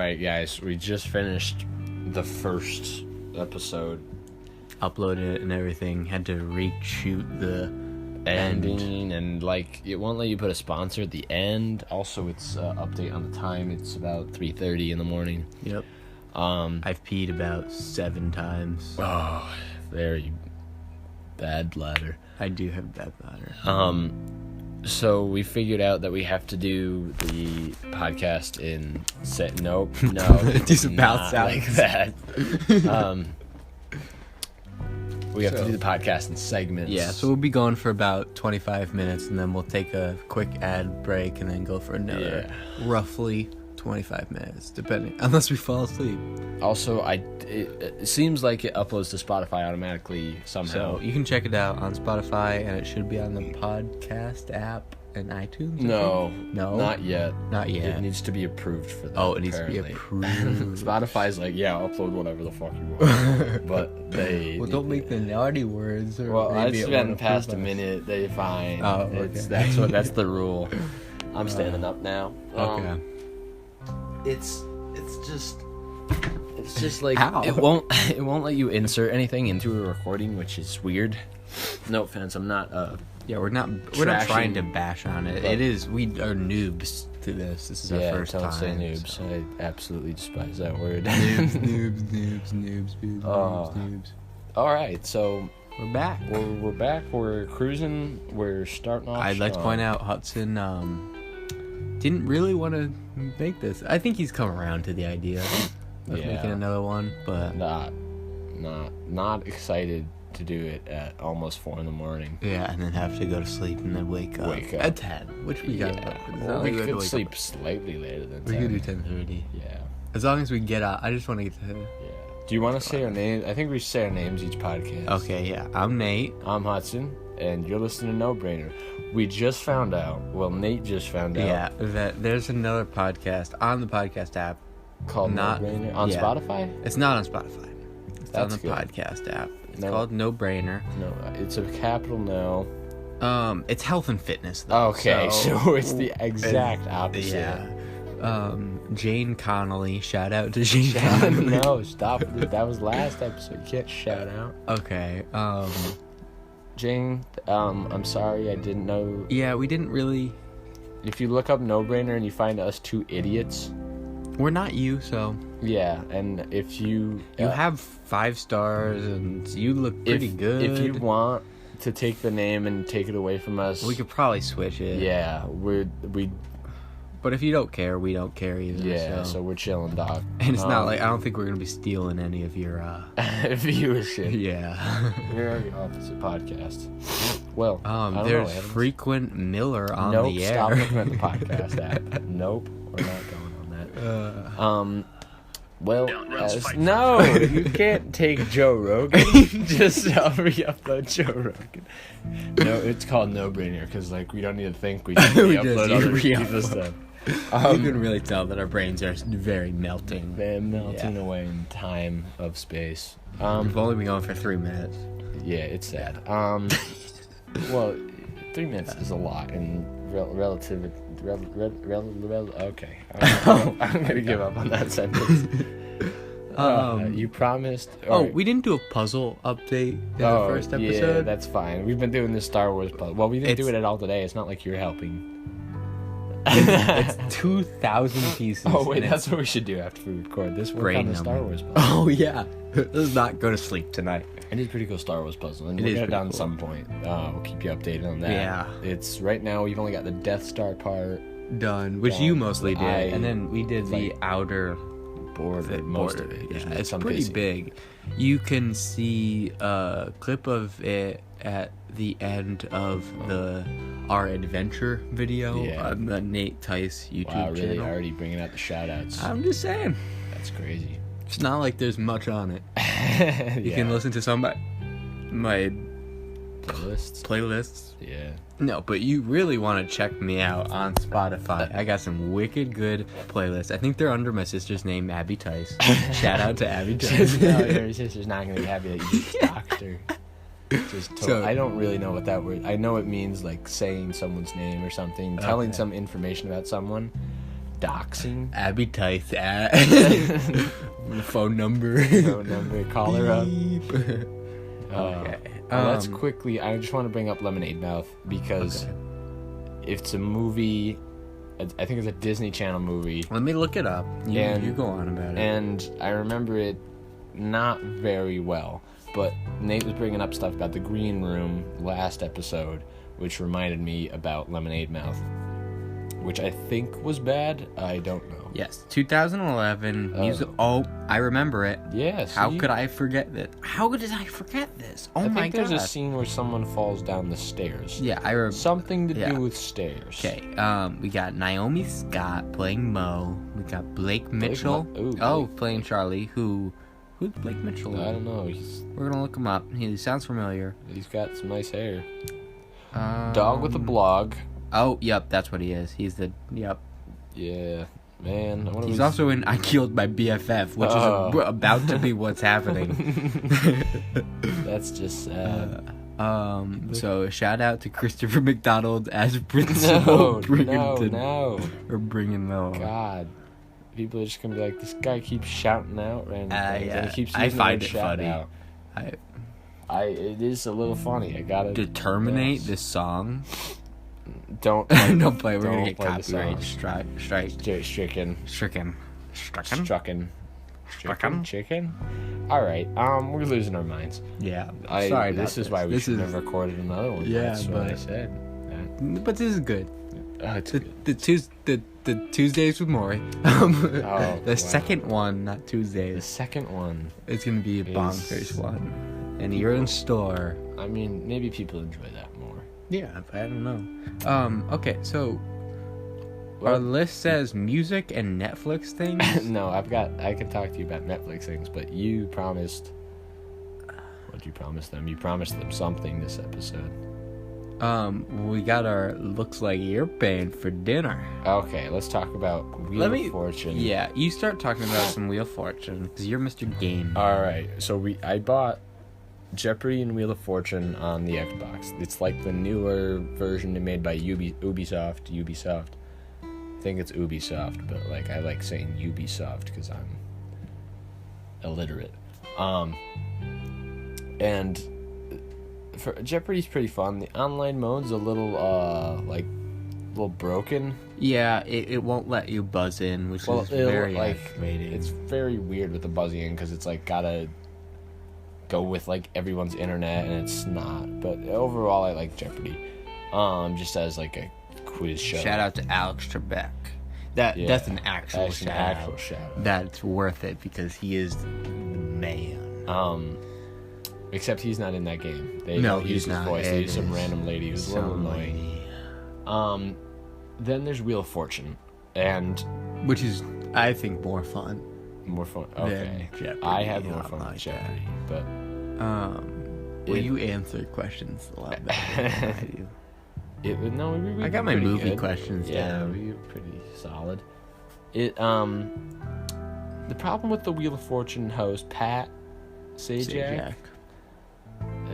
Alright, guys, we just finished the first episode. Uploaded it and everything. Had to reshoot the ending, and like it won't let you put a sponsor at the end. Also, it's update on the time. It's about 3:30 in the morning. Yep. I've peed about 7 times. Oh, very bad bladder. I do have bad bladder. So we figured out that we have to do the podcast in no, do some not mouth like sounds. that. We have to do the podcast in segments. Yeah, so we'll be going for about 25 minutes, and then we'll take a quick ad break, and then go for another roughly 25 minutes, depending, unless we fall asleep. Also, it seems like it uploads to Spotify automatically somehow. So you can check it out on Spotify, and it should be on the podcast app and iTunes. No, not yet. It needs to be approved for that. Oh, it needs to be approved. Spotify's like, yeah, upload whatever the fuck you want, but they don't make the naughty words. Or well, I maybe spent past a minute. They fine. Oh, okay. That's the rule. I'm standing up now. Okay. It's just like Ow. it won't let you insert anything into a recording, which is weird. No offense, I'm not we're not trying to bash on it. It is, we are noobs to this. This is our first time. Don't say noobs. So. I absolutely despise that word. noobs. All right, so we're back. We're back. We're cruising. We're starting off. I'd like to point out Hudson didn't really want to make this. I think he's come around to the idea of making another one, but not excited to do it at almost 4 a.m. Yeah, and then have to go to sleep and then wake up at 10, which we got. Well, we could sleep slightly later than 10. We could do 10:30. Yeah, as long as we get out. I just want to get to. Yeah. Do you want to say our names? I think we say our names each podcast. Okay, yeah. I'm Nate. I'm Hudson, and you're listening to No Brainer. We just found out. Well, Nate just found out. Yeah, that there's another podcast on the podcast app called No Brainer on Spotify. It's not on Spotify. It's on the good. podcast app. It's called No Brainer. No, it's a capital No. It's health and fitness, though. Okay, so it's the exact opposite. Yeah. Jane Connolly. Shout out to Jane Connolly. No, stop. That was last episode. You can't shout out. Okay. Jane, I'm sorry, I didn't know. Yeah, we didn't really. If you look up No Brainer and you find us 2 idiots. We're not you, so. Yeah, and if you have 5 stars and you look pretty good. If you want to take the name and take it away from us, we could probably switch it. Yeah, we. But if you don't care, we don't care either. Yeah, so we're chilling, dog. And it's not like I don't think we're gonna be stealing any of your viewership. Yeah. We're the opposite podcast. Well, there's Frequent Miller on the air. Stop looking at the podcast app. Nope, we're not going on that. Well, no, you can't take Joe Rogan. Just re-upload Joe Rogan. No, it's called No Brainer because like we don't need to think. We just re-upload other people's stuff. You can really tell that our brains are very melting. They're melting away in time of space. We've only been going for 3 minutes. Yeah, it's sad. Well, 3 minutes is a lot in relative. Okay, I'm gonna give up on that sentence. You promised. We didn't do a puzzle update in the first episode. Yeah, that's fine. We've been doing this Star Wars puzzle. Well, we didn't do it at all today. It's not like you're helping. It's 2,000 pieces. Oh wait, that's what we should do after we record this. Work on the Star Wars puzzle. Oh yeah, let's not go to sleep tonight. It is a pretty cool Star Wars puzzle, and we'll get it down at some point. We'll keep you updated on that. Yeah, it's right now. We've only got the Death Star part done, which you mostly did, and then we did the outer border. Most of it. Yeah, it's pretty big. You can see a clip of it at the end of our adventure video on the Nate Tice YouTube channel. Wow, already bringing out the shout-outs. I'm just saying. That's crazy. It's not like there's much on it. You can listen to some of my playlists. Yeah. No, but you really want to check me out on Spotify. I got some wicked good playlists. I think they're under my sister's name, Abby Tice. Shout out to Abby Tice. No, your sister's not going to be happy that you just doxed her. I don't really know what that word. I know it means like saying someone's name or something, telling some information about someone. doxing. Abby Tice. Phone number. Call her up. Okay. Let's quickly. I just want to bring up Lemonade Mouth because it's a movie. I think it's a Disney Channel movie. Let me look it up. You go on about it. And I remember it not very well, but Nate was bringing up stuff about the green room last episode, which reminded me about Lemonade Mouth, which I think was bad. I don't know. Yes, 2011 music. Oh, I remember it. Yes. How could I forget this? How did I forget this? Oh my god! There's a scene where someone falls down the stairs. Yeah, I remember. Something to do with stairs. Okay. We got Naomi Scott playing Mo. We got Blake Mitchell. Playing Charlie. Who's Blake Mitchell? I don't know. We're gonna look him up. He sounds familiar. He's got some nice hair. Dog with a blog. Oh, yep, that's what he is. He's the Yeah, man. He's also in I Killed My BFF, which is about to be what's happening. That's just sad. So shout out to Christopher McDonald as Principal Brigington. No. Or bringing Mo. God. People are just gonna be like, this guy keeps shouting out random things, and he keeps I find it shout funny. Out. It is a little funny. I gotta Terminate this song. Don't play. We're gonna get copyright stricken. Chicken. All right. We're losing our minds. Yeah. Sorry. This is why we should have recorded another one. Yeah, that's what I said. But this is good. It's the Tuesdays with Maury. The second one, not Tuesdays. The second one. It's gonna be a bonkers one, and you're in store. I mean, maybe people enjoy that more. Yeah, I don't know. Okay, so our list says music and Netflix things. No, I can talk to you about Netflix things, but you promised. What'd you promise them? You promised them something this episode. We got our looks like you're paying for dinner. Okay, let's talk about Wheel of Fortune. Yeah, you start talking about some Wheel of Fortune because you're Mr. Game. All right, so I bought Jeopardy and Wheel of Fortune on the Xbox. It's like the newer version made by Ubisoft. I think it's Ubisoft, but I like saying Ubisoft because I'm illiterate. And for Jeopardy's pretty fun. The online mode's a little broken. Yeah, it won't let you buzz in, which is very aggravating. It's very weird with the buzzing in because it's gotta go with everyone's internet, and it's not. But overall, I like Jeopardy. Just as a quiz show. Shout out to Alex Trebek. That's an actual shout. That's worth it because he is the man. Except he's not in that game. They no, don't he's use his not. voice. They use some random lady who's a little annoying. Then there's Wheel of Fortune, which is, I think, more fun. More fun. Okay. I had more fun with Jeopardy, but you answer questions a lot better than I do. I got my movie questions down. Yeah, we were pretty solid. The problem with the Wheel of Fortune host, Pat Sajak.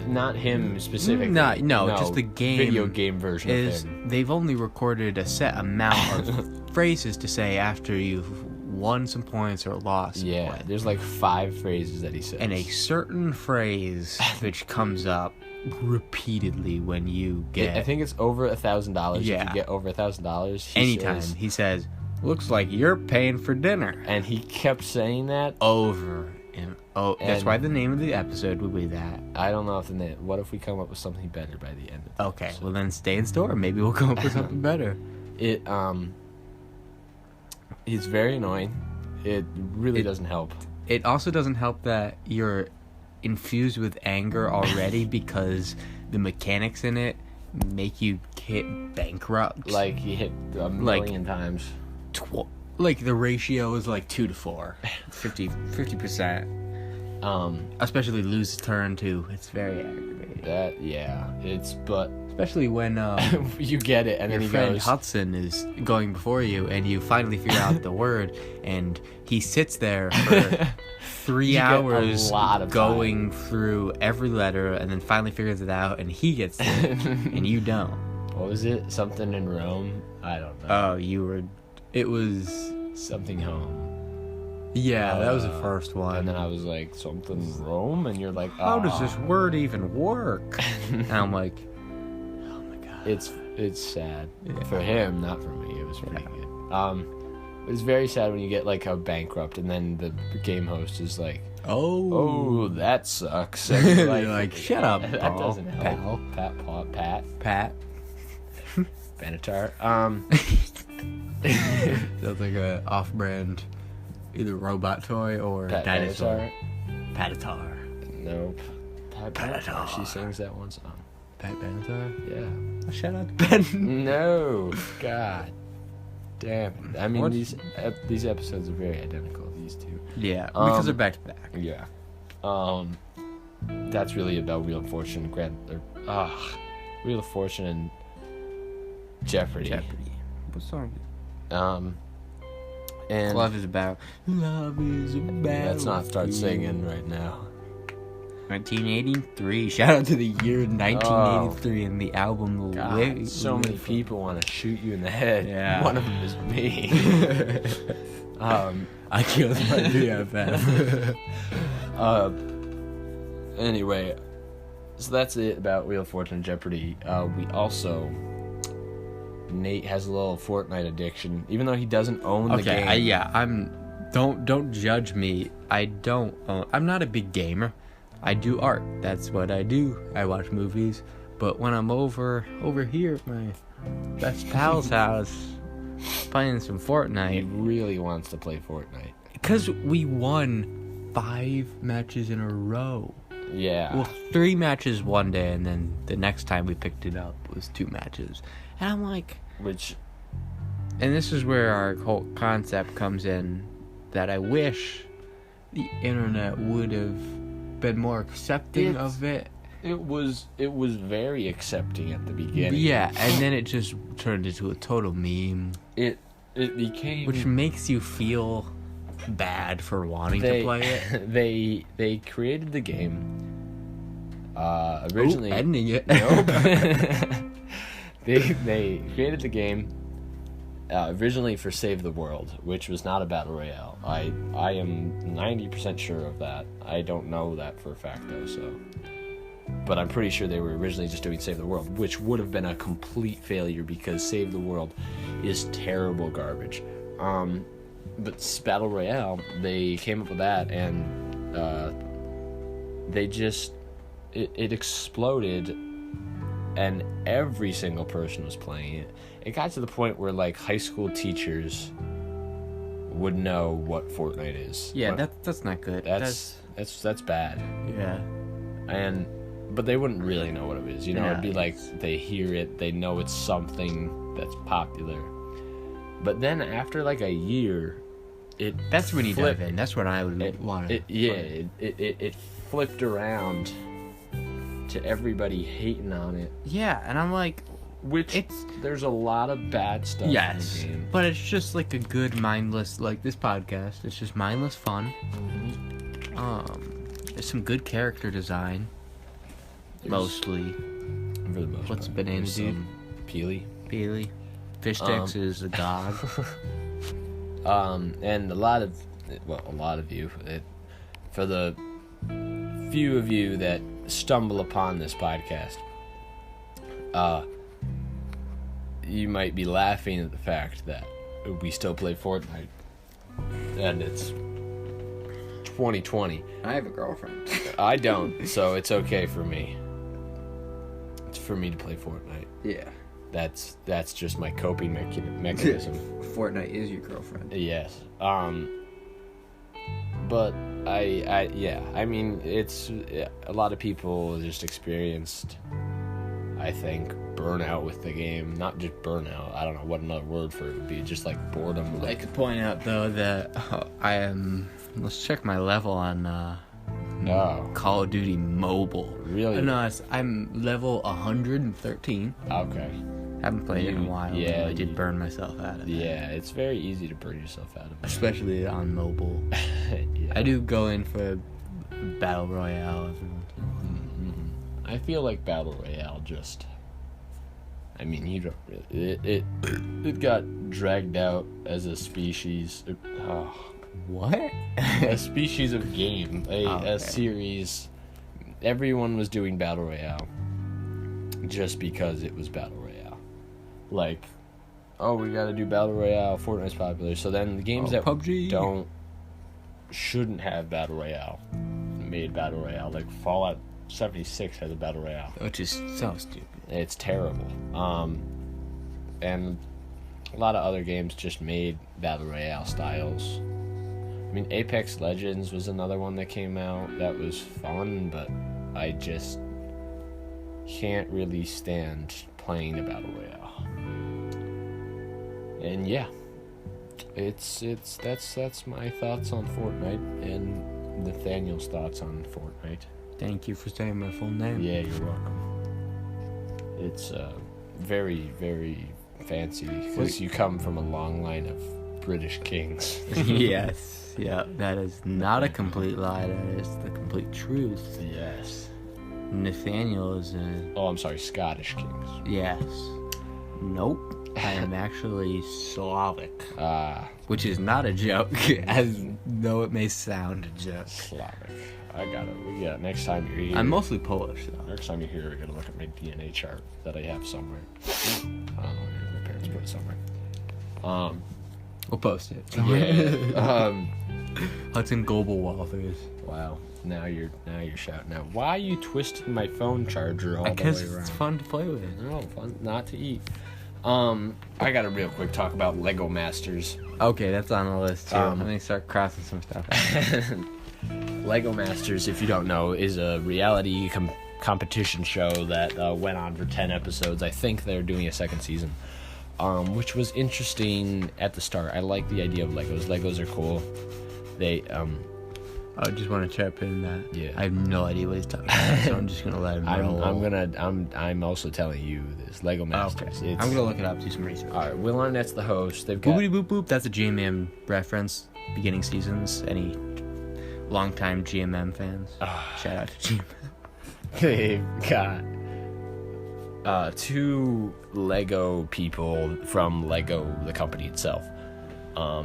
Not him specifically. No, just the game. Video game version of him. They've only recorded a set amount of phrases to say after you've won some points or lost some points. There's 5 phrases that he says. And a certain phrase which comes up repeatedly when you get... I think it's over $1,000. Yeah. If you get over $1,000, anytime he says, looks like you're paying for dinner. And he kept saying that over and that's why the name of the episode would be that. I don't know if the name... What if we come up with something better by the end of the episode? Well then stay in store. Maybe we'll come up with something better. It's very annoying. It really doesn't help. It also doesn't help that you're infused with anger already because the mechanics in it make you hit bankrupt. You hit a million times. The ratio is 2 to 4. 50%. Especially lose turn 2. It's very aggravating. Especially when you get it and your then friend Hudson is going before you and you finally figure out the word and he sits there for 3 hours going through every letter and then finally figures it out and he gets it and you don't. What was it? Something in Rome? I don't know. Oh, you were It was something home. Yeah, that was the first one. And then I was like, something Rome? And you're like, how does this word even work? And I'm like, oh my god. It's sad. Yeah. For him, not for me. It was pretty good. It's very sad when you get like a bankrupt and then the game host is like, oh, that sucks. And you're like, shut up, that Paul, doesn't help. Pat. Benatar. Sounds like a off-brand, either robot toy or dinosaur. Patatar. Nope. Pat Benatar. She sings that one song. Pat Benatar? Yeah. Shut up, Ben. No. God. Damn it. I mean, these episodes are very identical, these two. Yeah, because they're back to back. Yeah. That's really about Wheel of Fortune. Wheel of Fortune and Jeopardy. What song? And Love is about. Let's not start singing right now. 1983. Shout out to the year 1983 and the album. God, so many people want to shoot you in the head. Yeah. One of them is me. I killed my BFF. Anyway, so that's it about Wheel of Fortune and Jeopardy. We also, Nate has a little Fortnite addiction, even though he doesn't own the game. Don't judge me. I'm not a big gamer. I do art. That's what I do. I watch movies. But when I'm over here at my best pal's house playing some Fortnite, he really wants to play Fortnite. Because we won 5 matches in a row. Yeah. Well, 3 matches one day, and then the next time we picked it up was 2 matches. And I'm like... And this is where our whole concept comes in, that I wish the internet would have been more accepting of it. It was very accepting at the beginning. Yeah, and then it just turned into a total meme. It became... Which makes you feel bad for wanting to play it. They created the game. Originally... ending it. Nope. They created the game originally for Save the World, which was not a battle royale. I am 90% sure of that. I don't know that for a fact though, so... But I'm pretty sure they were originally just doing Save the World, which would have been a complete failure because Save the World is terrible garbage. But Battle Royale, they came up with that, and they just... It exploded, and every single person was playing it. It got to the point where, like, high school teachers would know what Fortnite is. Yeah, that's not good. That's bad. Yeah. But they wouldn't really know what it is. You know, it'd be like they hear it, they know it's something that's popular. But then after like a year, that's when you dive in. That's when I would want to. It flipped around to everybody hating on it. Yeah, and I'm like, there's a lot of bad stuff in the game. But it's just like a good mindless, like this podcast. It's just mindless fun. Mm-hmm. There's some good character design. Mostly. For the most What's part. banana dude? Peely. Fish Sticks is a god. And a lot of you, for the few of you that stumble upon this podcast, you might be laughing at the fact that we still play Fortnite, and it's 2020. I have a girlfriend. I don't, so it's okay for me. It's for me to play Fortnite. Yeah. That's just my coping mechanism. Fortnite is your girlfriend. Yes. But I mean, it's a lot of people just experienced, I think, burnout with the game. Not just burnout. I don't know what another word for it would be. Just like boredom. I could point out though that I am. Let's check my level on Call of Duty Mobile. Really? No, I'm level 113. Okay. Haven't played it in a while. Yeah, I did burn myself out of it. Yeah, it's very easy to burn yourself out of it. Especially on mobile. Yeah. I do go in for Battle Royale. Mm-hmm. I feel like Battle Royale just... I mean, you don't really... It got dragged out as a species... What? A species of game. A series. Everyone was doing Battle Royale. Just because it was Battle Royale. Like, oh, we gotta do Battle Royale, Fortnite's popular. So then the games that PUBG. shouldn't have Battle Royale made Battle Royale. Like, Fallout 76 has a Battle Royale. Which is so stupid. It's terrible. And a lot of other games just made Battle Royale styles. I mean, Apex Legends was another one that came out that was fun, but I just can't really stand playing a Battle Royale. And yeah, that's my thoughts on Fortnite and Nathaniel's thoughts on Fortnite. Thank you for saying my full name. Yeah, you're welcome. It's very, very fancy because you come from a long line of British kings. Yes. Yeah, that is not a complete lie. That is the complete truth. Yes. Nathaniel is a... Oh, I'm sorry, Scottish kings. Yes. Nope. I am actually Slavic. Which is not a joke, as though it may sound a joke. Slavic. I got it. Yeah, next time you're here... I'm mostly Polish, though. Next time you're here, we're going to look at my DNA chart that I have somewhere. I don't know. My parents put it somewhere. We'll post it. Yeah. Hudson Global Walters. Wow. Now you're shouting out. Why are you twisting my phone charger all the way around? Because it's fun to play with. No, fun not to eat. I got to real quick talk about Lego Masters. Okay, that's on the list too. Let me start crossing some stuff out. Lego Masters, if you don't know, is a reality competition show that went on for 10 episodes. I think they're doing a second season, which was interesting at the start. I like the idea of Legos. Legos are cool. They I just want to chip in that. Yeah. I have no idea what he's talking about, so I'm just gonna let him roll. I'm also telling you this Lego Masters. Okay. I'm gonna look it up, do some research. All right, Will Arnett's the host. They've got Boopity boop boop. That's a GMM reference. Beginning seasons. Any longtime GMM fans? Shout out to GMM. They've got 2 Lego people from Lego, the company itself.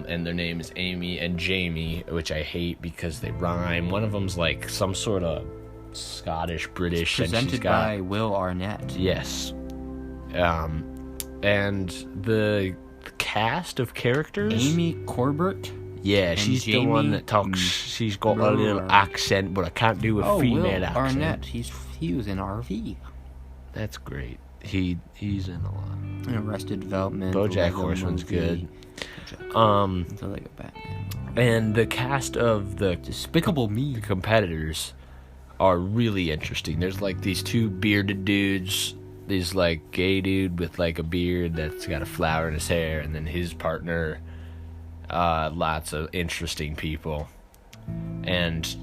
And their name is Amy and Jamie, which I hate because they rhyme. One of them's like some sort of Scottish, British. It's presented by Will Arnett. Yes. And the cast of characters... Amy Corbett. Yeah, she's Jamie, the one that talks. She's got a little accent, but I can't do a female Will accent. Arnett. He was in RV. That's great. He's in a lot. And Arrested Development. BoJack Horseman's good. It's a Lego Batman. And the cast of the Despicable Me competitors are really interesting. There's like these 2 bearded dudes. There's like gay dude with like a beard that's got a flower in his hair, and then his partner. Lots of interesting people, and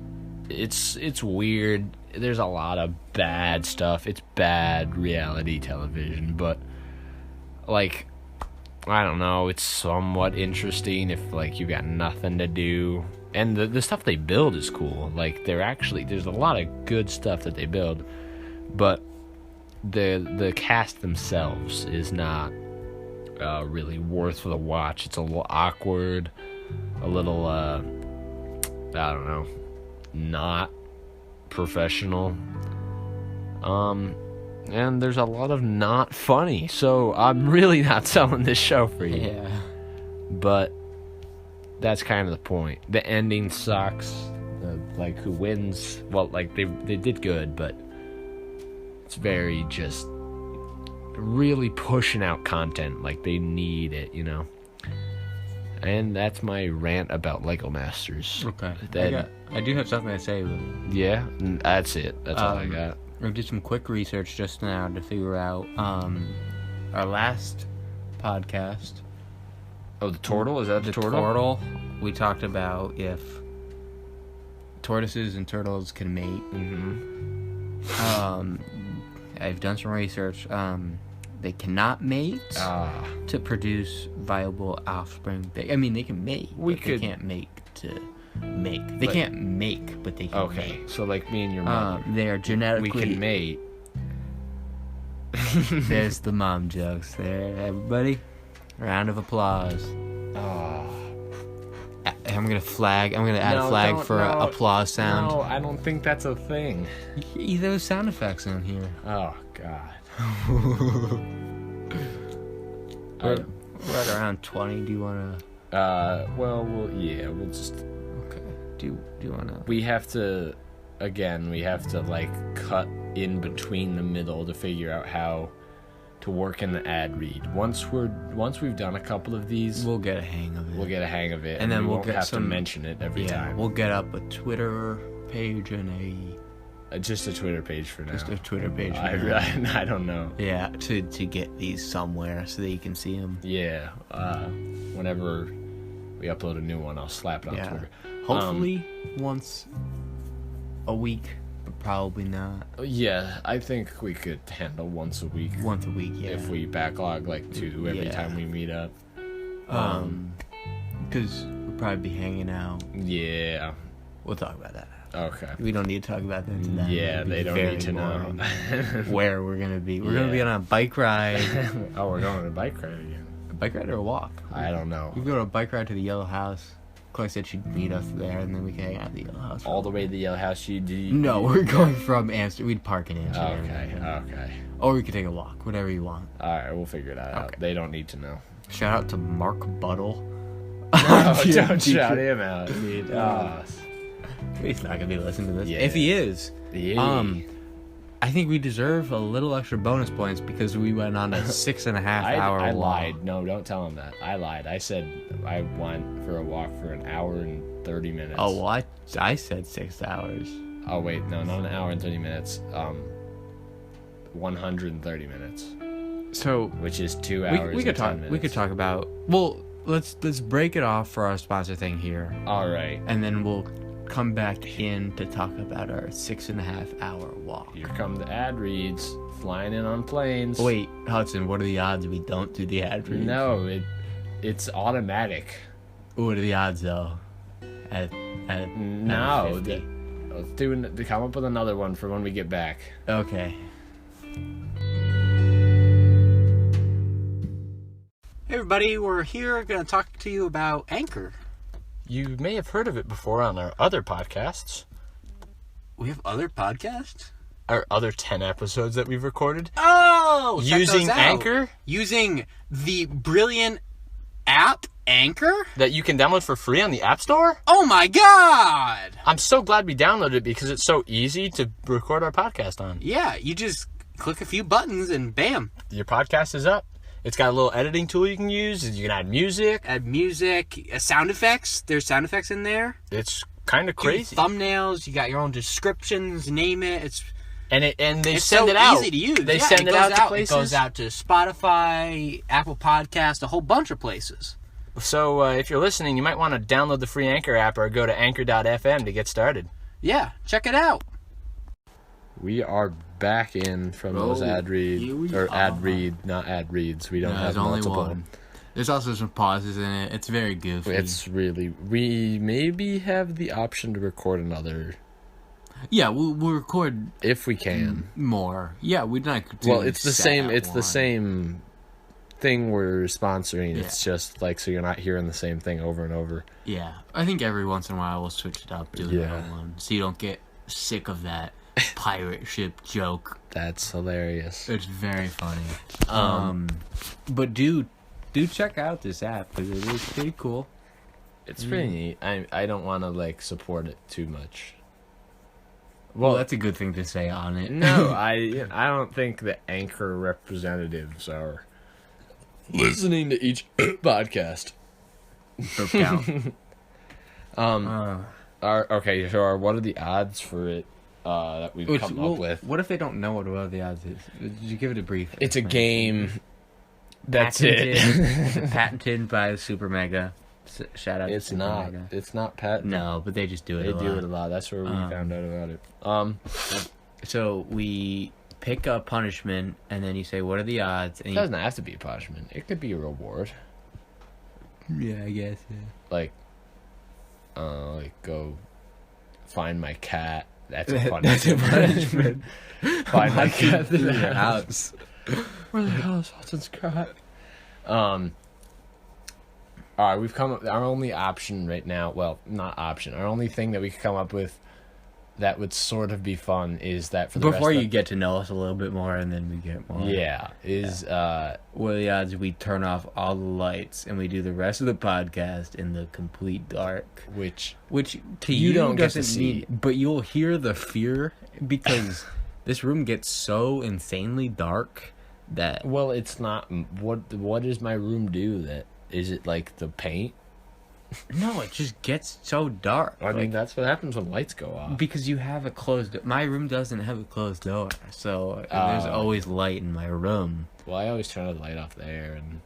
it's weird. There's a lot of bad stuff. It's bad reality television, but like, I don't know, it's somewhat interesting if like you got nothing to do, and the stuff they build is cool. Like, there's a lot of good stuff that they build, but the cast themselves is not really worth the watch. It's a little awkward, a little I don't know, not professional, and there's a lot of not funny, so I'm really not selling this show for you. Yeah, but that's kind of the point. The ending sucks. Like, who wins? Well, like, they did good, but it's very just really pushing out content like they need it, you know. And that's my rant about Lego Masters. Okay. Then, I do have something to say. Yeah, that's it. That's all I got. I did some quick research just now to figure out our last podcast. Oh, the turtle? Is that the turtle? Turtle. We talked about if tortoises and turtles can mate. Mm-hmm. I've done some research. They cannot mate to produce viable offspring. They can mate. They can't make to make. They can't make, but they can make. So like me and your mother. They are genetically... We can mate. There's the mom jokes there, everybody. Round of applause. Oh. I'm gonna add a flag for applause sound. No, I don't think that's a thing. There's sound effects on here. Oh, God. We're at around 20. Do you wanna? We'll just. Okay. Do you wanna? We have to like cut in between the middle to figure out how to work in the ad read. Once we've done a couple of these, we'll get a hang of it. And then we'll have to mention it every time. We'll get up a Twitter page and just a Twitter page for now. Just a Twitter page. I don't know. Yeah, to get these somewhere so that you can see them. Yeah. Whenever we upload a new one, I'll slap it on Twitter. Hopefully once a week, but probably not. Yeah, I think we could handle once a week. Once a week, yeah. If we backlog like 2 every time we meet up. Because we'll probably be hanging out. Yeah. We'll talk about that. Okay. We don't need to talk about that today. Yeah, they don't need to know where we're gonna be. We're gonna be on a bike ride. Oh, we're going on a bike ride again. A bike ride or a walk? I don't know. We go to a bike ride to the Yellow House. Chloe said she'd meet us there, and then we can hang out at the Yellow House. All the way to the Yellow House? No, we're going from Amsterdam. We'd park in Amsterdam. Okay. Or we could take a walk, whatever you want. Alright, we'll figure that out. They don't need to know. Shout out to Mark Buttle. No, don't shout him out, dude. He's not gonna be listening to this. Yeah. If he is, yeah. I think we deserve a little extra bonus points because we went on a 6.5 hour walk. I lied. No, don't tell him that. I lied. I said I went for a walk for an hour and 30 minutes. Oh, well, I said 6 hours. Oh, wait. No, not an hour and 30 minutes. 130 minutes. So, which is 2 hours we could and 10 talk. minutes. We could talk about. Well, let's break it off for our sponsor thing here. All right. And then we'll come back in to talk about our 6.5 hour walk. Here come the ad reads, flying in on planes. Wait, Hudson, what are the odds we don't do the ad reads? No, it's automatic. What are the odds though? No, let's come up with another one for when we get back. Okay. Hey everybody, we're here going to talk to you about Anchor. You may have heard of it before on our other podcasts. We have other podcasts? Our other 10 episodes that we've recorded. Oh! Using Anchor? Using the brilliant app Anchor? That you can download for free on the App Store? Oh my god! I'm so glad we downloaded it because it's so easy to record our podcast on. Yeah, you just click a few buttons and bam. Your podcast is up. It's got a little editing tool you can use. You can add music. Sound effects. There's sound effects in there. It's kind of crazy. Thumbnails. You got your own descriptions. Name it. It's send it out. Easy to use. They send it out to places. It goes out to Spotify, Apple Podcast, a whole bunch of places. So if you're listening, you might want to download the free Anchor app or go to anchor.fm to get started. Yeah, check it out. We are back in from those ad reads. Not ad reads. We don't have multiple. Only one. There's also some pauses in it. It's very goofy. We maybe have the option to record another. Yeah, we'll record if we can more. Yeah, we'd not. It's the same. It's the same thing we're sponsoring. Yeah. It's just like so you're not hearing the same thing over and over. Yeah, I think every once in a while we'll switch it up, do another one, so you don't get sick of that pirate ship joke. That's hilarious. It's very funny. But do check out this app because it is pretty cool. It's pretty neat. I don't want to support it too much. Well, that's a good thing to say on it. No, I don't think the Anchor representatives are listening to each podcast. What are the odds for it that we've come up with? What if they don't know what the odds is? Did you give it a brief? It's a game. That's it. Patented by Super Mega. Shout out to Super Mega. It's not patented. No, but they just do it a lot. They do it a lot. That's where we found out about it. So we pick a punishment, and then you say, what are the odds? And it doesn't have to be a punishment. It could be a reward. Yeah, I guess, yeah. Go find my cat. That's a punishment. That's a punishment. Find my cat through your house. Where the hell is Hudson's crack? All right, we've come up. Our only option right now, well, not option. Our only thing that we could come up with that would sort of be fun is that for the before rest you get to know us a little bit more, and then we get more. Yeah, what are the odds we turn off all the lights and we do the rest of the podcast in the complete dark? Which to you don't get to doesn't see. mean, but you'll hear the fear because this room gets so insanely dark that. Well, it's not. What does my room do? That is it like the paint? No, it just gets so dark. I mean, that's what happens when lights go off. Because you have a closed. My room doesn't have a closed door, so there's always light in my room. Well, I always turn the light off there, and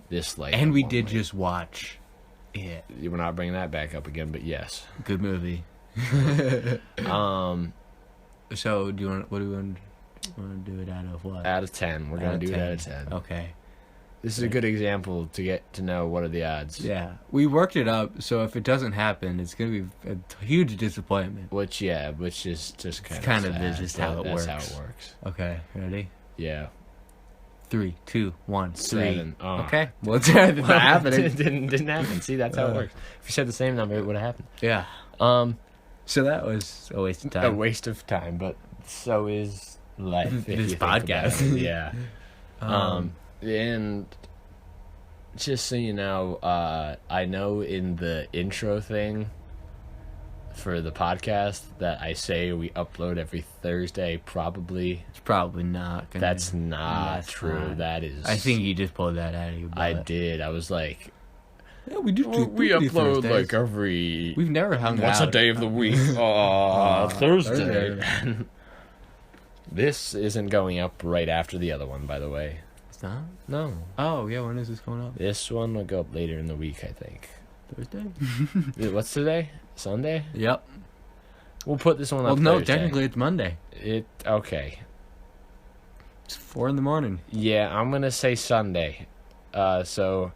this light. And we did just watch it. We're not bringing that back up again, but yes, good movie. So do you want? What do we want to do it out of what? Out of 10. We're gonna do it out of 10. Okay. This is a good example to get to know what are the odds. Yeah, we worked it up, so if it doesn't happen, it's gonna be a huge disappointment. Which is just kind of is just how it works. That's how it works. Okay, ready? Yeah. 3, 2, 1, 3. 7. Oh. Okay. Well, it's not happening. It didn't happen. See, that's how it works. If you said the same number, it would have happened. Yeah. So that was a waste of time. A waste of time, but so is life. This podcast. Yeah. And just so you know, I know in the intro thing for the podcast that I say we upload every Thursday, probably. It's probably not. That's not true. Not. That is. I think you just pulled that out of your butt. I did. I was like, yeah, we do. We upload like every. We've never hung out. What's a day of the week? Thursday. This isn't going up right after the other one, by the way. It's not? No. Oh, yeah, when is this going up? This one will go up later in the week, I think. Thursday? What's today? Sunday? Yep. We'll put this one up. Well, no, Thursday. technically it's Monday. Okay. It's 4 a.m. Yeah, I'm gonna say Sunday. So,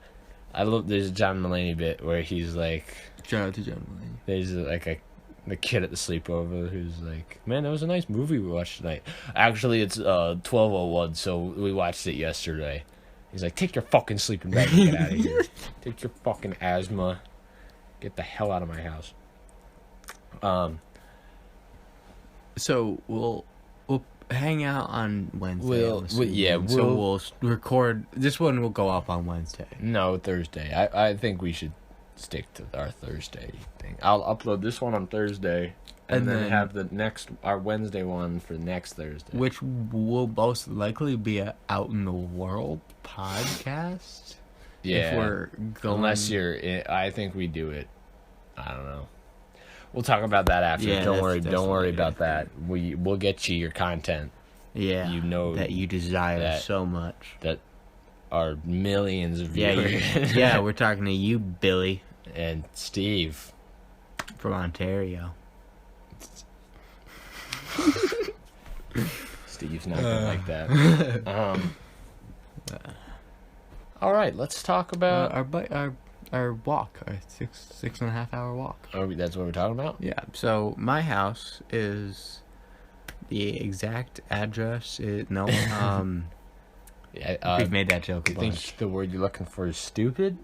I love. There's a John Mulaney bit where he's like, shout out to John Mulaney. There's like the kid at the sleepover who's like, man, that was a nice movie we watched tonight. Actually, it's 12:01, so we watched it yesterday. He's like, take your fucking sleeping bag and get out of here. Take your fucking asthma. Get the hell out of my house. So we'll hang out on Wednesday. So we'll record. This one will go up on Wednesday. No, Thursday. I think we should stick to our Thursday thing. I'll upload this one on Thursday, and then have our Wednesday one for next Thursday, which will most likely be a out in the world podcast. Yeah, if we're going. Unless I think we do it. I don't know. We'll talk about that after. Yeah, don't worry about that. We'll get you your content. Yeah, you know that you desire so much. That are millions of viewers. Yeah, we're talking to you, Billy and Steve from Ontario. Steve's not gonna like that. All right, let's talk about our walk, our 6.5 hour walk. Oh, that's what we're talking about? Yeah. So my house is the exact address. We've made that joke. You think the word you're looking for is stupid?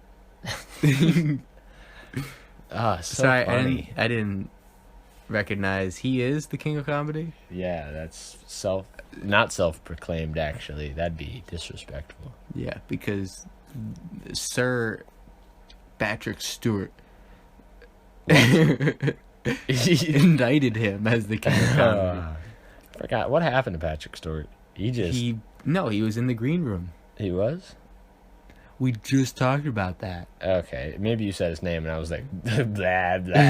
So funny. I didn't recognize he is the king of comedy. Yeah, that's not self-proclaimed. Actually, that'd be disrespectful. Yeah, because Sir Patrick Stewart indicted him as the king of comedy. I forgot what happened to Patrick Stewart. He was in the green room. He was? We just talked about that. Okay, maybe you said his name and I was like, blah, blah, blah.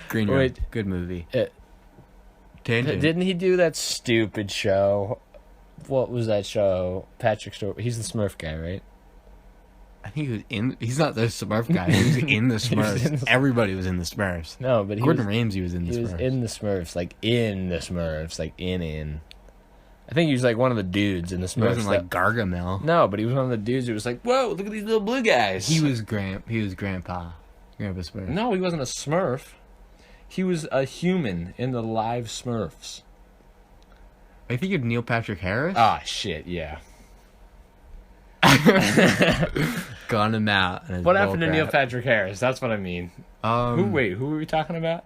Green Room. Wait, good movie. Didn't he do that stupid show? What was that show? Patrick Stewart. He's the Smurf guy, right? I think he was in. He's not the Smurf guy. He was in the Smurfs. Everybody was in the Smurfs. No, but Gordon Ramsay was in the Smurfs. He was in the Smurfs, like in the Smurfs, like in. I think he was like one of the dudes in the Smurfs. He wasn't like Gargamel. No, but he was one of the dudes who was like, "Whoa, look at these little blue guys." He was Grandpa Smurf. No, he wasn't a Smurf. He was a human in the live Smurfs. I think of Neil Patrick Harris. Ah, shit, yeah. Gone him out. What happened to Neil Patrick Harris? That's what I mean. Who were we talking about?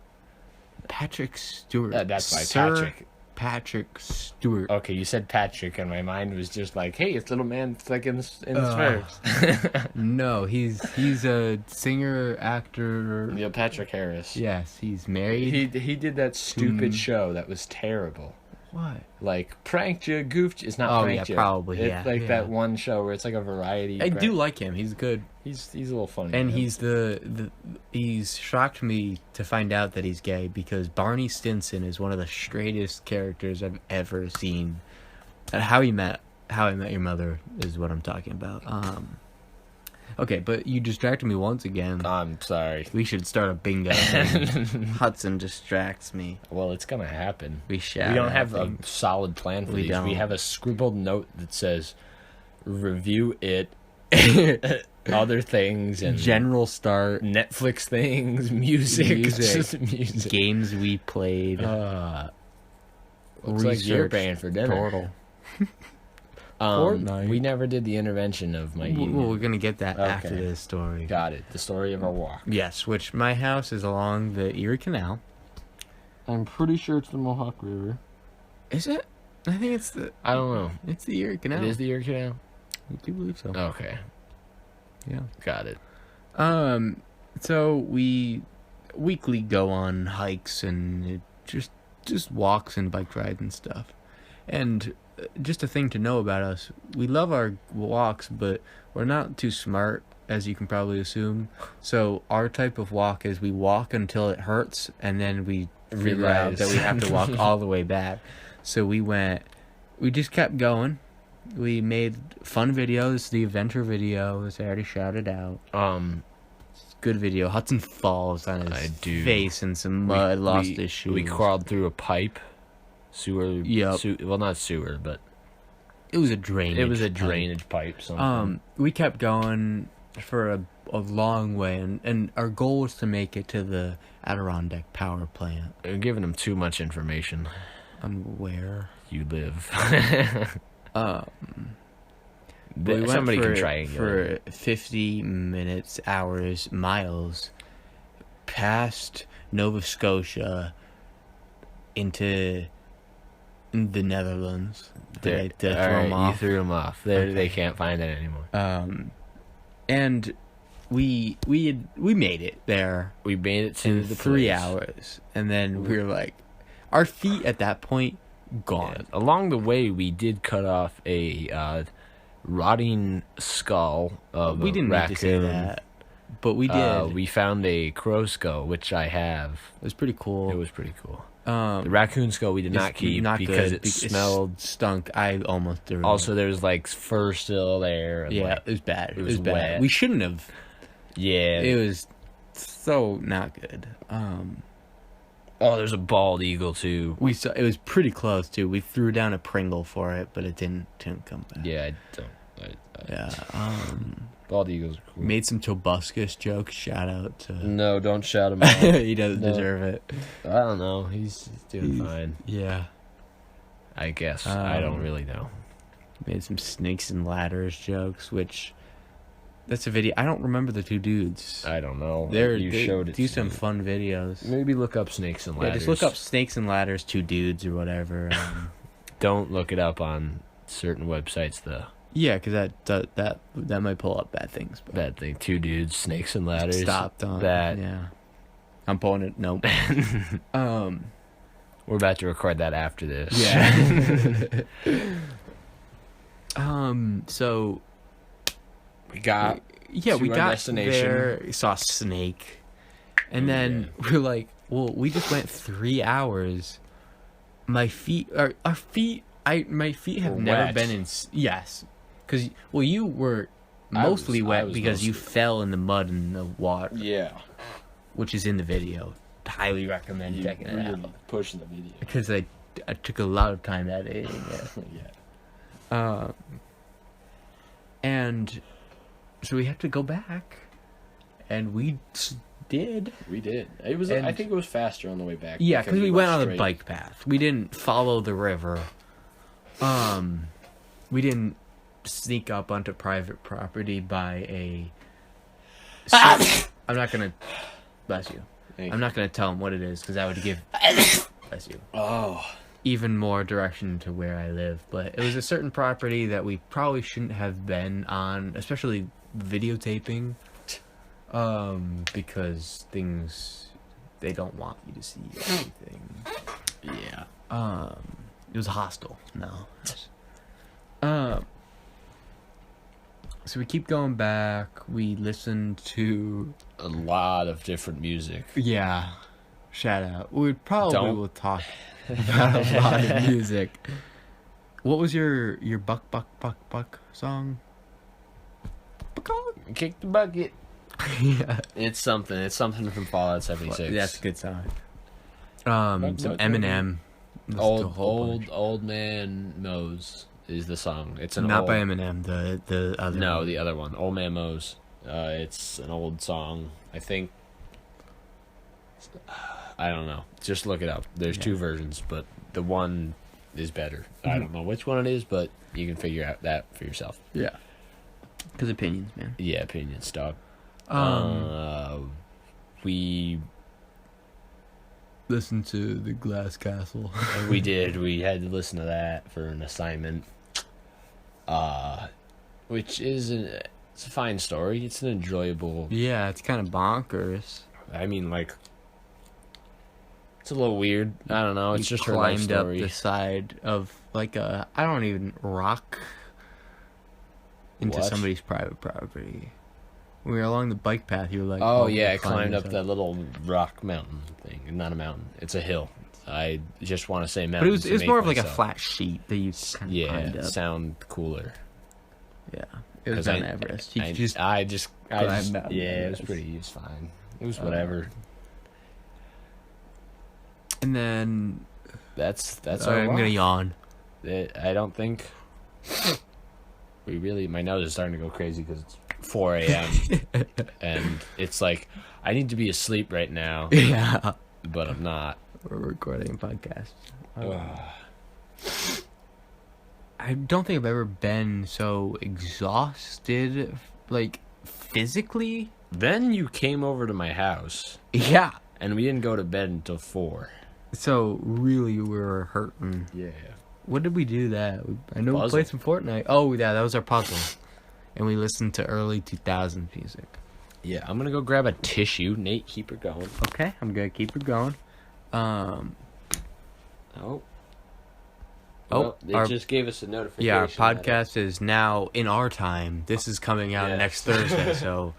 Patrick Stewart. That's my Sir Patrick Stewart. Okay, you said Patrick, and my mind was just like, hey, it's little man, it's like in the Smurfs. No, he's a singer, actor. Neil Patrick Harris. Yes, he's married. He did that stupid show that was terrible. What? Like, pranked you, goofed you. It's not pranked you. Probably, it's like that one show where it's like a variety. I do like him. He's good. He's a little funny. And he's shocked me to find out that he's gay because Barney Stinson is one of the straightest characters I've ever seen. How I Met Your Mother is what I'm talking about. Okay, but you distracted me once again. I'm sorry. We should start a bingo thing. Hudson distracts me. Well, it's gonna happen. We don't have a solid plan for these. Don't. We have a scribbled note that says, review it, other things, and general start, Netflix things, music. Games we played. Looks like you're paying for dinner. Total. Fortnite. We never did the intervention of my union. Well, we're going to get that after this story. Got it. The story of our walk. Yes, which my house is along the Erie Canal. I'm pretty sure it's the Mohawk River. Is it? I think it's the... I don't know. It's the Erie Canal. It is the Erie Canal? I do believe so. Okay. Yeah. Got it. So we weekly go on hikes and just walks and bike rides and stuff. And... just a thing to know about us, we love our walks, but we're not too smart, as you can probably assume. So our type of walk is we walk until it hurts, and then we figure out that we have to walk all the way back. So we just kept going. We made fun videos. The adventure video, as I already shouted out. Good video. Hudson falls on his face in some mud, lost his shoes. We crawled through a pipe. Sewer. Yep. Well, not sewer, but it was a drainage. It was a drainage pipe. We kept going for a long way, and our goal was to make it to the Adirondack power plant. You're giving them too much information on where you live. We somebody went can try for 50 minutes, hours, miles past Nova Scotia into the Netherlands. You threw them off. They can't find it anymore. And we made it there. We made it to the 3 hours, and then we were like, our feet at that point gone. Yeah. Along the way, we did cut off a rotting skull of we didn't raccoon. need to say that, but we did. We found a crow skull, which I have. It was pretty cool. It was pretty cool. The raccoon skull we did not keep because it smelled, stunk. I almost threw it. Also, there was like fur still there. And yeah, it was bad. It was wet. bad. We shouldn't have. Yeah, it was so not good. There's a bald eagle too. We saw it was pretty close too. We threw down a Pringle for it, but it didn't come back. Yeah, yeah. Bald eagles are cool. Made some Tobuscus jokes. Shout out to... No, don't shout him out. He doesn't deserve it. I don't know. He's doing fine. Yeah. I guess. I don't really know. Made some snakes and ladders jokes, which... That's a video. I don't remember the two dudes. I don't know. They showed it. Do some fun videos. Maybe look up snakes and ladders. Yeah, just look up snakes and ladders, two dudes or whatever. Don't look it up on certain websites, though. Yeah, because that might pull up bad things. But bad thing. Two dudes, snakes and ladders. Stopped on that. Yeah. I'm pulling it. Nope. We're about to record that after this. Yeah. So we got we got destination. there, saw a snake, and then we're like, well, we just went 3 hours. My feet have never wet. been in. Yes, because you were mostly wet because you fell in the mud and the water. Yeah, which is in the video. Highly recommend checking it out. Pushing the video because I took a lot of time editing it. Yeah. And so we have to go back, and we did. We did. It was. I think it was faster on the way back. Yeah, because we went on the bike path. We didn't follow the river. We didn't sneak up onto private property by a... I'm not gonna... Bless you. I'm not gonna tell him what it is, because that would give... Bless you. Oh. Even more direction to where I live. But it was a certain property that we probably shouldn't have been on, especially videotaping. Because things... They don't want you to see everything. Yeah. It was hostile. No. So we keep going back. We listen to a lot of different music. Yeah. Shout out. We probably will talk about a lot of music. What was your buck song? Kick the bucket. Yeah. It's something from Fallout 76. That's a good song. Some Eminem. Old Man Mose is the song. It's an not by Eminem. The other. No, one. the other one. Old Man Mose. It's an old song. I think. I don't know. Just look it up. There's two versions, but the one is better. I don't know which one it is, but you can figure out that for yourself. Yeah. Because opinions, man. Yeah, opinions, dog. We listened to The Glass Castle. We did. We had to listen to that for an assignment. Which is it's a fine story. It's an enjoyable... Yeah, it's kind of bonkers. I mean, like... It's a little weird. I don't know. It's just her life story. Climbed up the side of, like, I don't even... rock into somebody's private property. When we were along the bike path, you were like... Oh, yeah, I climbed up that little rock mountain thing. Not a mountain. It's a hill. I just want to say mountain. But it was more of like a flat sheet that you kind of climbed up. Sound cooler. Yeah. It was on Everest. Yeah, it was fine. It was whatever. And then... That's I'm going to yawn. I don't think... My nose is starting to go crazy because it's 4 a.m. and it's like, I need to be asleep right now. Yeah. But I'm not. We're recording a podcast. I don't think I've ever been so exhausted, like, physically. Then you came over to my house. Yeah. And we didn't go to bed until 4. So, really, we were hurting. Yeah. What did we do that? I know we played some Fortnite. Oh, yeah, that was our puzzle. And we listened to early 2000s music. Yeah, I'm going to go grab a tissue. Nate, keep her going. Okay, I'm going to keep her going. It just gave us a notification. Yeah, our podcast is now in our time. This is coming out next Thursday, so...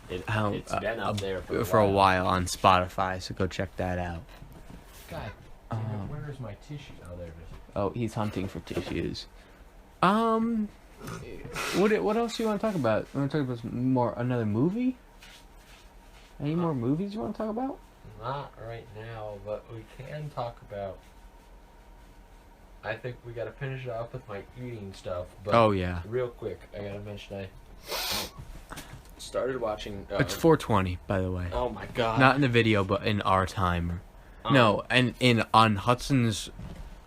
It's been up there for a while on Spotify, so go check that out. God, where is my tissue? Oh, there it is. Oh, he's hunting for tissues. What else do you want to talk about? You want to talk about another movie? Any more movies you want to talk about? Not right now, but we can talk about... I think we gotta finish it off with my eating stuff. But yeah. Real quick, I gotta mention I started watching... it's 4:20, by the way. Oh my god. Not in the video, but in our time. No, and on Hudson's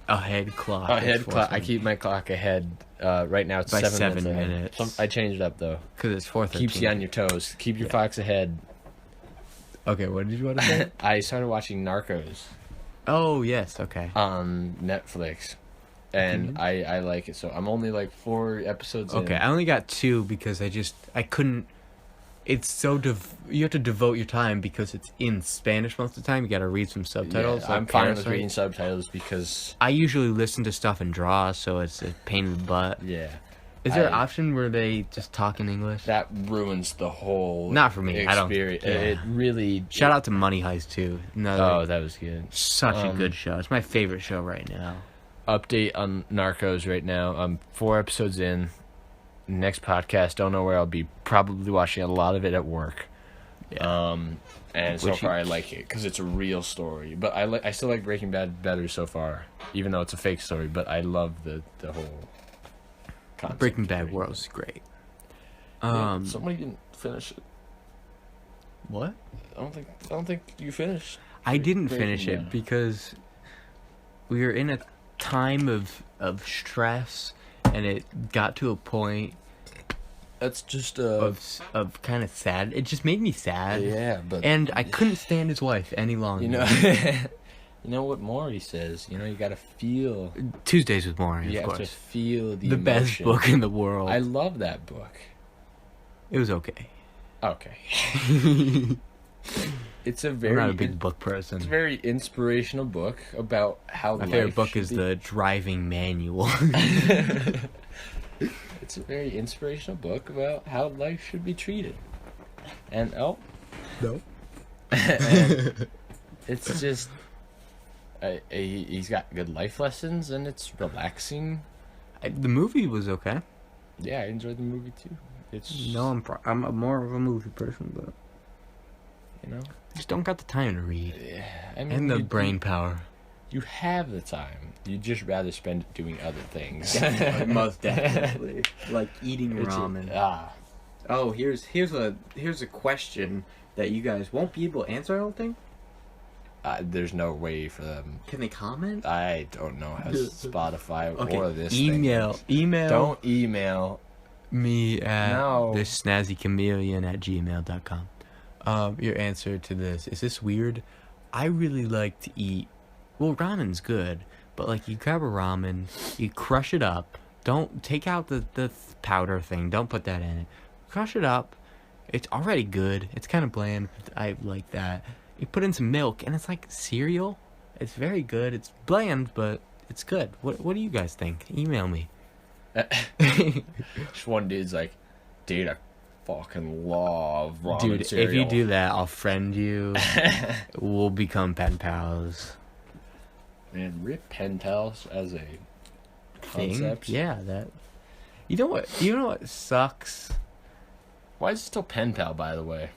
ahead clock. I keep my clock ahead. Right now it's by 7 minutes. I changed it up though. Because it's 4:13. Keeps you on your toes. Keep your clocks ahead. Okay, what did you want to say? I started watching Narcos. Oh, yes, okay. On Netflix. And I like it. So I'm only like 4 episodes in. Okay, I only got 2 because I couldn't... It's so... you have to devote your time because it's in Spanish most of the time. You got to read some subtitles. Yeah, I'm fine with reading subtitles because... I usually listen to stuff and draw, so it's a pain in the butt. Yeah. Is there an option where they just talk in English? That ruins the whole Not for me. experience. I don't... Yeah. It really... Shout out to Money Heist, too. That was good. Such a good show. It's my favorite show right now. Update on Narcos right now. I'm 4 episodes in. Next podcast, don't know where I'll be. Probably watching a lot of it at work. Yeah. And so far I like it because it's a real story. But I still like Breaking Bad better so far, even though it's a fake story. But I love the whole concept. Breaking Bad world is great. Somebody didn't finish it. What? I don't think you finished. I didn't finish it because we were in a time of stress, and it got to a point that's just of kind of sad. It just made me sad. Yeah, but and I couldn't stand his wife any longer. You know what Maury says? You gotta feel. Tuesdays with Maury, you of course. You have to feel the emotion. Best book in the world. I love that book. It was okay. Okay. It's a very. I'm not a big book person. It's a very inspirational book about how. My favorite book is the Driving Manual. It's a very inspirational book about how life should be treated. And no. And it's just. He's got good life lessons, and it's relaxing. The movie was okay. Yeah, I enjoyed the movie too. I'm more of a movie person, but just don't got the time to read. Yeah, and the brain power. You have the time. You'd just rather spend it doing other things. Most definitely, like eating ramen. Oh, here's a question that you guys won't be able to answer, I don't think. There's no way for them. Can they comment? I don't know how Spotify or this email. Don't email me at thissnazzychameleon@gmail.com. Your answer to this. Is this weird? I really like to eat. Well, ramen's good, but like you grab a ramen, you crush it up. Don't take out the powder thing. Don't put that in it. Crush it up. It's already good. It's kind of bland. I like that. You put in some milk, and it's like cereal. It's very good. It's bland, but it's good. What do you guys think? Email me. Just one dude's like, dude, I fucking love ramen cereal. If you do that, I'll friend you. We'll become pen pals. Man, rip pen pals as a concept. Thing? Yeah, that. You know what sucks? Why is it still pen pal, by the way?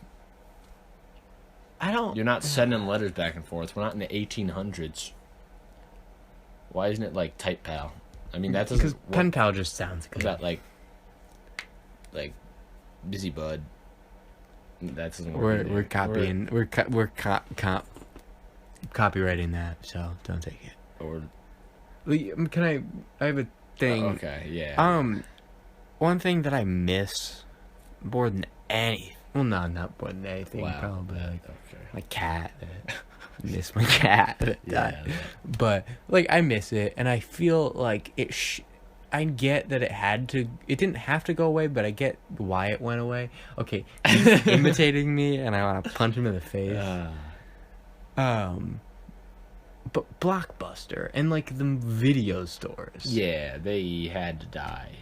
I don't. You're not sending letters back and forth. We're not in the 1800s. Why isn't it like type pal? I mean, that doesn't. Because pen pal just sounds good. Is that like busy bud? That doesn't work. We're copying. We're copywriting that, so don't take it. Or can I have a thing. Okay, yeah. One thing that I miss more than anything. Well, no, not more than anything. Wow. Probably like Okay. my cat. I miss my cat. Yeah. But like I miss it, and I feel like it. I get that it didn't have to go away, but I get why it went away. Okay, he's imitating me, and I want to punch him in the face. But Blockbuster and like the video stores. Yeah, they had to die.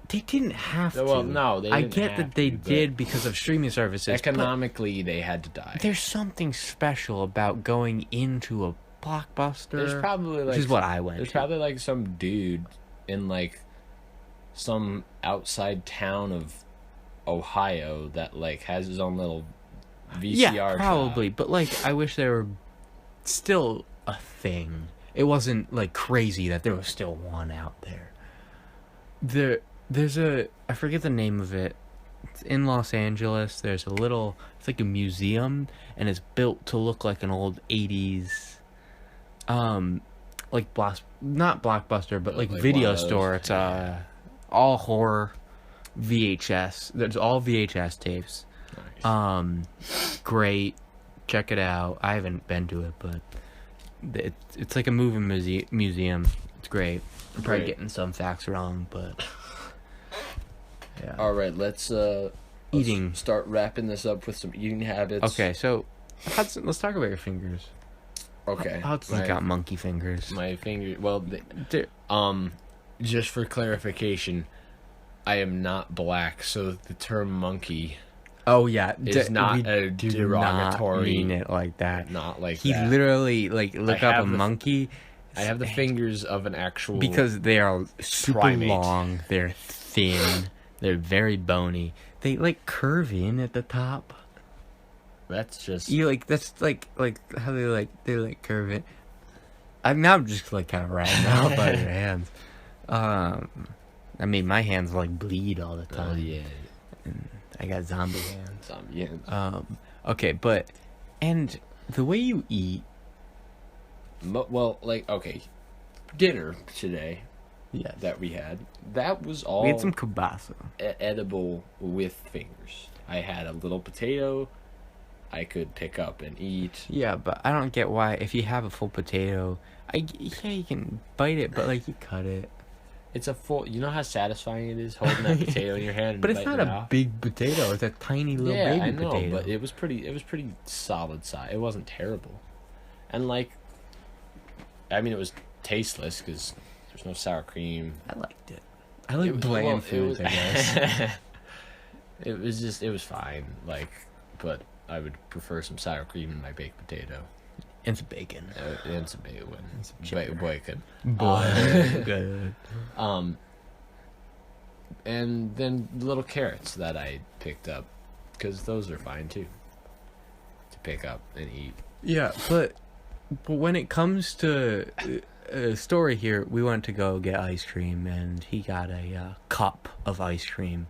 They didn't have to. Well, no, they didn't I get that they did because of streaming services. Economically, they had to die. There's something special about going into a Blockbuster. There's probably which is what I went. There's to. probably like some dude in like some outside town of Ohio that like has his own little VCR. Yeah, probably. shop. But like, I wish there were still a thing. It wasn't like crazy that there was still one out there. There's I forget the name of it. It's in Los Angeles. There's it's like a museum, and it's built to look like an old 80s, like not Blockbuster, but like video store. It's all horror VHS. There's all VHS tapes. Nice. Great. Check it out. I haven't been to it, but it's like a movie museum. It's great. I'm probably getting some facts wrong, but yeah. All right, let's eating. Start wrapping this up with some eating habits. Okay, so Hudson, let's talk about your fingers. Okay. Hudson's got monkey fingers. My finger. Well, just for clarification, I am not black, so the term monkey. Oh yeah, is not a derogatory. Not mean it like that. Not like he that. Literally look up a monkey. I have the fingers of an actual because they are super primate. long. They're thin. They're very bony. They like curve in at the top. That's just that's like how they curve it. I'm just like kind of riding out by your hands. I mean my hands like bleed all the time. Oh yeah. And I got zombie hands. Zombie hands. Okay, and the way you eat. Well, like okay, dinner today. Yes. That we had. That was all. We had some kielbasa. Edible with fingers. I had a little potato I could pick up and eat. Yeah, but I don't get why, if you have a full potato, yeah, you can bite it, but, like, you cut it. It's a full... You know how satisfying it is holding that potato in your hand and but it's not a off? big potato. It's a tiny little baby I know, potato. but it was pretty solid size. It wasn't terrible. And, like... I mean, it was tasteless, because there's no sour cream. I liked it. I like bland foods, I guess. It was fine, like... But I would prefer some sour cream in my baked potato. And some bacon. And some bacon. And some cheddar. Bacon. Good. And then little carrots that I picked up, because those are fine too, to pick up and eat. Yeah, but when it comes to a story here, we went to go get ice cream, and he got a cup of ice cream.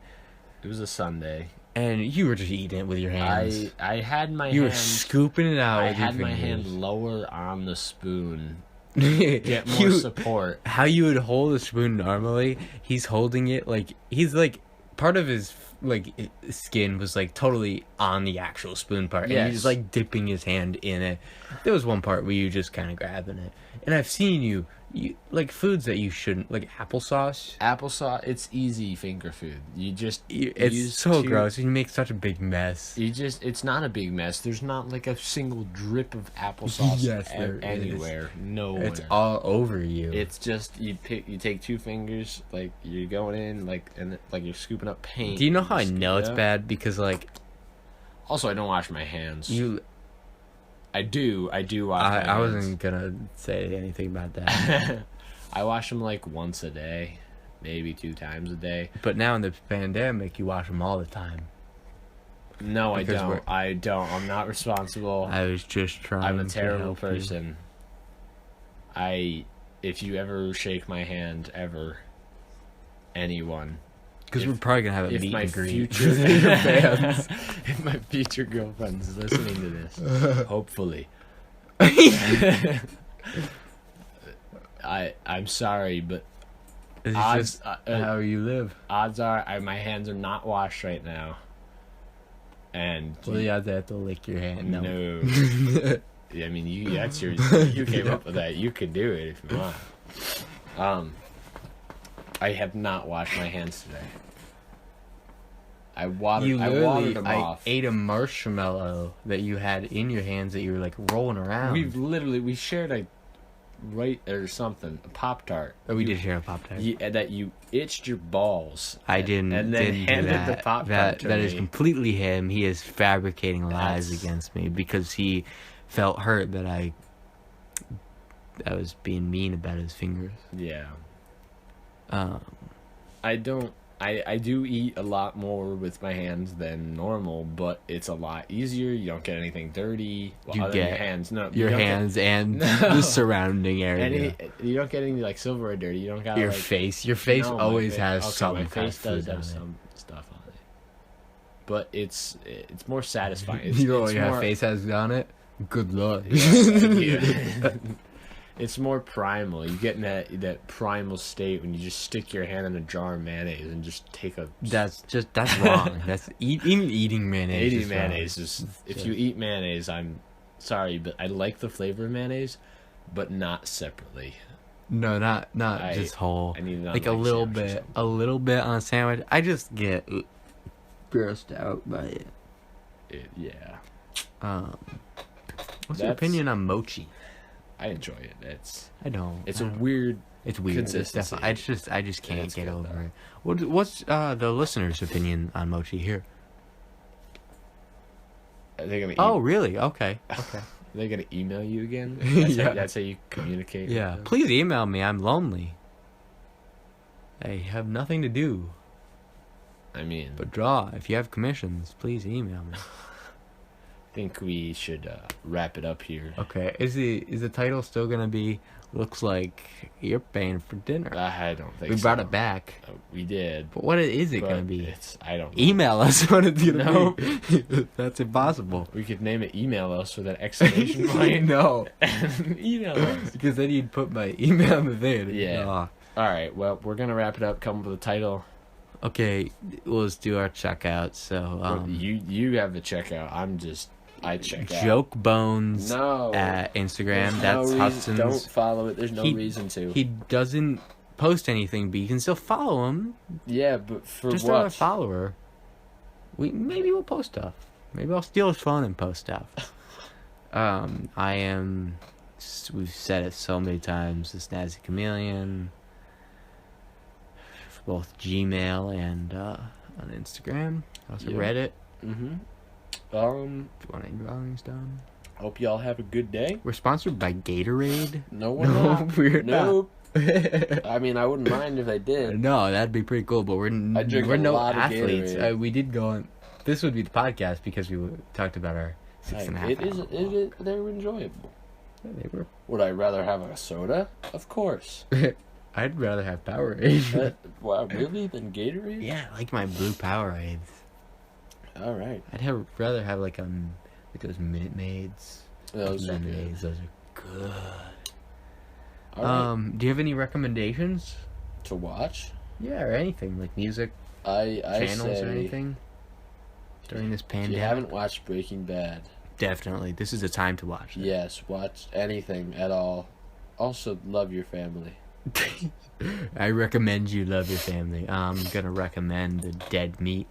It was a Sunday. And you were just eating it with your hands. I had my hand... You were scooping it out with your fingers. I had my hand lower on the spoon. Get more support. How you would hold a spoon normally, he's holding it like... He's like... Part of his like skin was like totally on the actual spoon part. Yes. And he's like dipping his hand in it. There was one part where you just kind of grabbing it. And I've seen you like foods that you shouldn't, like applesauce. It's easy finger food. It's so gross. You make such a big mess. It's not a big mess. There's not like a single drip of applesauce anywhere. Nowhere. It's all over you. It's just you take two fingers, like you're going in, like you're scooping up paint. Do you know how I know it's bad? Because like, also I don't wash my hands. I do wash my hands. I wasn't gonna say anything about that. I wash them like once a day, maybe 2 times a day. But now in the pandemic, you wash them all the time. No, I don't. I'm not responsible. I was just trying. I'm a terrible person. If you ever shake my hand, anyone. Because we're probably gonna have a meet and greet. If my future girlfriend's listening to this, hopefully. I'm sorry, but it's just how you live. Odds are, my hands are not washed right now. And well, you have to lick your hand. No. I mean, you came up with that. You could do it if you want. I have not washed my hands today. I watered them off. I ate a marshmallow that you had in your hands that you were like rolling around. We shared a Pop-Tart. Oh, we did share a Pop-Tart. That you itched your balls. I didn't. And then handed the Pop-Tart to me. That is completely him. He is fabricating lies against me because he felt hurt that I was being mean about his fingers. Yeah. I do eat a lot more with my hands than normal, but it's a lot easier. You don't get anything dirty. Well, you get your hands. No, your hands and the surrounding area. You don't get any like silverware dirty. You don't got your face. Your face always has some. My face does have some stuff on it, but it's more satisfying. You know what your face has on it? Good luck. Yeah. It's more primal. You get in that primal state when you just stick your hand in a jar of mayonnaise and just take a... That's wrong. That's even eating mayonnaise. Eating mayonnaise is... If you eat mayonnaise, I'm sorry, but I like the flavor of mayonnaise, but not separately. No, not just whole. I need it on like a little bit on a sandwich. I just get grossed out by it. Yeah. What's your opinion on mochi? I enjoy it. It's a weird. It's weird. Consistency. I just can't get over it. What's the listeners' opinion on mochi here? Are they gonna? Oh, really? Okay. Are they gonna email you again? That's how you communicate. Yeah. With them? Please email me. I'm lonely. I have nothing to do. I mean, but draw. If you have commissions, please email me. think we should wrap it up here. Okay. Is the title still gonna be "Looks Like You're Paying for Dinner"? I don't think we so. brought it back. We did. But what is it gonna be? I don't know. Email us what it's gonna be. That's impossible. We could name it "Email Us" with an exclamation point. No. Email us. Because then you'd put my email in the thing. Yeah. Oh. All right. Well, we're gonna wrap it up. Come up with a title. Okay, let's do our checkout. So you have the checkout. I check out. Joke Bones No. at Instagram. There's That's no Hudson's. Don't follow it. There's no reason to. He doesn't post anything, but you can still follow him. Yeah, but for just what? another follower. Maybe we'll post stuff. Maybe I'll steal his phone and post stuff. I am. We've said it so many times. The Snazzy Chameleon. For both Gmail and on Instagram. Also Reddit. Mm-hmm. If you want any drawings done. Hope y'all have a good day. We're sponsored by Gatorade. No, we're not. We're nope. I mean, I wouldn't mind if they did. No, that'd be pretty cool, but we're no athletes. We did go on. This would be the podcast because we talked about our 6.5 hours. They were enjoyable. Yeah, they were. Would I rather have a soda? Of course. I'd rather have Powerade. Wow, really? Than Gatorade? Yeah, I like my blue Powerades. All right. I'd rather have like those Minute Maids. Those are good. Those are good. All right. Do you have any recommendations to watch? Yeah, or anything like music, channels, or anything during this pandemic? If you haven't watched Breaking Bad, definitely this is a time to watch it. Yes, watch anything at all. Also, love your family. I recommend you love your family. I'm gonna recommend the Dead Meat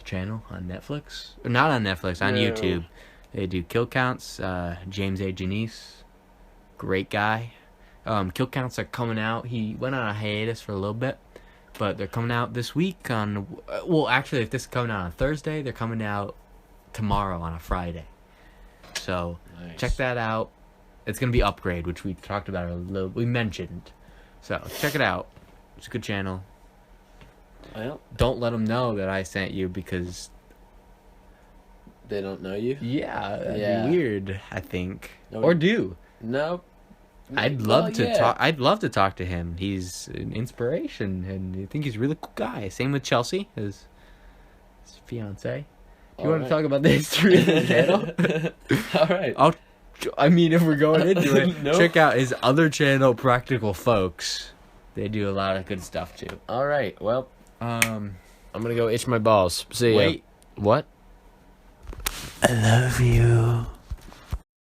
channel on Netflix. Or not on Netflix, on YouTube. They do kill counts. James A. Janice, great guy. Kill counts are coming out. He went on a hiatus for a little bit, but they're coming out this week on. Well, actually, if this is coming out on Thursday, they're coming out tomorrow on a Friday. So check that out. It's gonna be Upgrade, which we talked about a little. We mentioned. So check it out. It's a good channel. Well, don't let them know that I sent you because they don't know you. Yeah, that'd be weird. I think, no, or do. No, I'd love to talk. I'd love to talk to him. He's an inspiration, and I think he's a really cool guy. Same with Chelsea, his fiance. Do you want to talk about the history of the channel? All right. I mean, if we're going into it, check out his other channel, Practical Folks. They do a lot of good stuff too. All right. Well, I'm gonna go itch my balls. See ya. Wait. What? I love you.